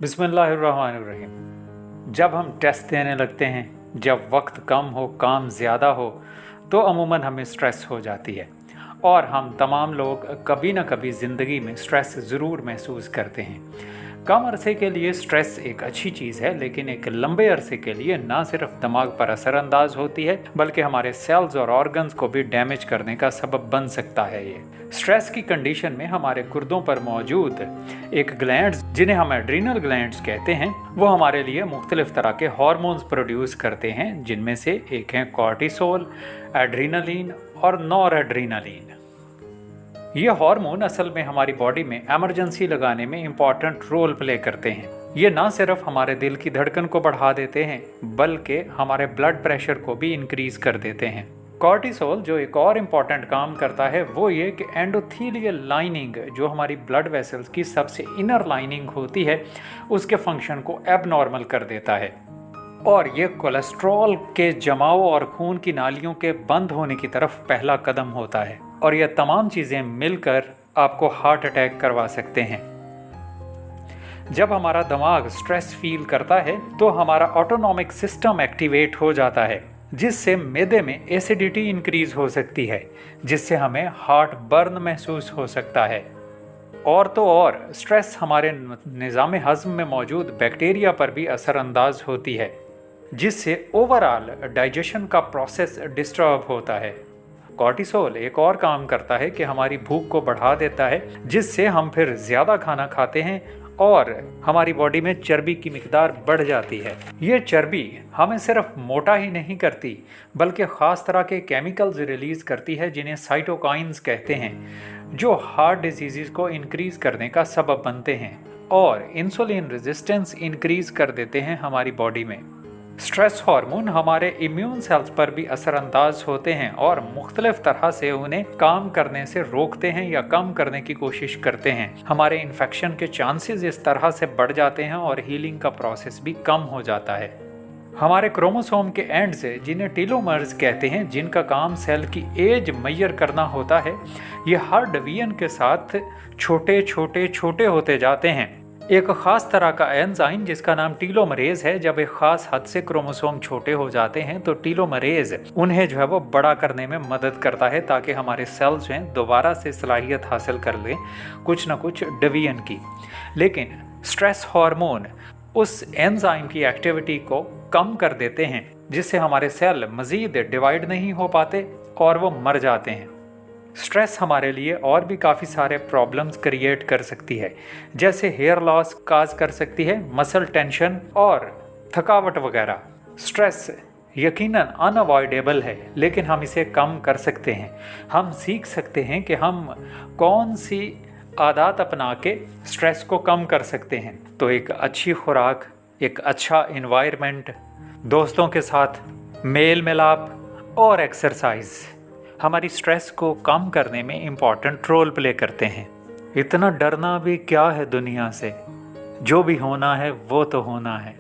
बिस्मिल्लाहिर्रहमानिर्रहीम। जब हम टेस्ट देने लगते हैं, जब वक्त कम हो, काम ज़्यादा हो, तो अमूमन हमें स्ट्रेस हो जाती है। और हम तमाम लोग कभी ना कभी ज़िंदगी में स्ट्रेस ज़रूर महसूस करते हैं। कम अरसे के लिए स्ट्रेस एक अच्छी चीज़ है, लेकिन एक लंबे अरसे के लिए ना सिर्फ दिमाग पर असरअंदाज होती है, बल्कि हमारे सेल्स और ऑर्गन्स को भी डैमेज करने का सबब बन सकता है। ये स्ट्रेस की कंडीशन में हमारे गुर्दों पर मौजूद एक ग्लैंड्स, जिन्हें हम एड्रीनल ग्लैंड्स कहते हैं, वो हमारे लिए मुख्तलिफ तरह के हार्मोन्स प्रोड्यूस करते हैं, जिनमें से एक हैं कॉर्टिसोल, एड्रीनलिन और नॉर एड्रीनलिन। ये हार्मोन असल में हमारी बॉडी में इमरजेंसी लगाने में इम्पॉर्टेंट रोल प्ले करते हैं। ये ना सिर्फ हमारे दिल की धड़कन को बढ़ा देते हैं, बल्कि हमारे ब्लड प्रेशर को भी इंक्रीज कर देते हैं। कॉर्टिसोल जो एक और इम्पॉर्टेंट काम करता है वो ये कि एंडोथीलियल लाइनिंग, जो हमारी ब्लड वेसल्स की सबसे इनर लाइनिंग होती है, उसके फंक्शन को एबनॉर्मल कर देता है। और ये कोलेस्ट्रॉल के जमाव और खून की नालियों के बंद होने की तरफ पहला कदम होता है। और ये तमाम चीज़ें मिलकर आपको हार्ट अटैक करवा सकते हैं। जब हमारा दिमाग स्ट्रेस फील करता है तो हमारा ऑटोनॉमिक सिस्टम एक्टिवेट हो जाता है, जिससे मैदे में एसिडिटी इंक्रीज हो सकती है, जिससे हमें हार्ट बर्न महसूस हो सकता है। और तो और स्ट्रेस हमारे निज़ाम हज़म में मौजूद बैक्टीरिया पर भी असरअंदाज होती है, जिससे ओवरऑल डाइजेशन का प्रोसेस डिस्टर्ब होता है। कॉर्टिसोल एक और काम करता है कि हमारी भूख को बढ़ा देता है, जिससे हम फिर ज़्यादा खाना खाते हैं और हमारी बॉडी में चर्बी की मिकदार बढ़ जाती है। ये चर्बी हमें सिर्फ मोटा ही नहीं करती, बल्कि ख़ास तरह के केमिकल्स रिलीज़ करती है, जिन्हें साइटोकाइंस कहते हैं, जो हार्ट डिजीज़ को इंक्रीज़ करने का सबब बनते हैं और इंसुलिन रेजिस्टेंस इंक्रीज़ कर देते हैं हमारी बॉडी में। स्ट्रेस हार्मोन हमारे इम्यून सेल्स पर भी असरअंदाज होते हैं और मुख्तलिफ तरह से उन्हें काम करने से रोकते हैं या कम करने की कोशिश करते हैं। हमारे इन्फेक्शन के चांसेस इस तरह से बढ़ जाते हैं और हीलिंग का प्रोसेस भी कम हो जाता है। हमारे क्रोमोसोम के एंड से, जिन्हें टीलोमर्स कहते हैं, जिनका काम सेल की एज मेजर करना होता है, ये हर डिवीजन के साथ छोटे छोटे छोटे होते जाते हैं। एक ख़ास तरह का एंजाइम जिसका नाम टीलोमरेज है, जब एक ख़ास हद से क्रोमोसोम छोटे हो जाते हैं तो टीलोमरेज उन्हें जो है वो बड़ा करने में मदद करता है, ताकि हमारे सेल्स जो हैं दोबारा से सलाहियत हासिल कर लें कुछ ना कुछ डिवीजन की। लेकिन स्ट्रेस हार्मोन उस एंजाइम की एक्टिविटी को कम कर देते हैं, जिससे हमारे सेल मज़ीद डिवाइड नहीं हो पाते और वो मर जाते हैं। स्ट्रेस हमारे लिए और भी काफ़ी सारे प्रॉब्लम्स क्रिएट कर सकती है, जैसे हेयर लॉस काज कर सकती है, मसल टेंशन और थकावट वगैरह। स्ट्रेस यकीनन अनअवॉइडेबल है, लेकिन हम इसे कम कर सकते हैं। हम सीख सकते हैं कि हम कौन सी आदत अपना के स्ट्रेस को कम कर सकते हैं। तो एक अच्छी खुराक, एक अच्छा इन्वायरमेंट, दोस्तों के साथ मेल मिलाप और एक्सरसाइज हमारी स्ट्रेस को कम करने में इम्पॉर्टेंट रोल प्ले करते हैं। इतना डरना भी क्या है दुनिया से, जो भी होना है वो तो होना है।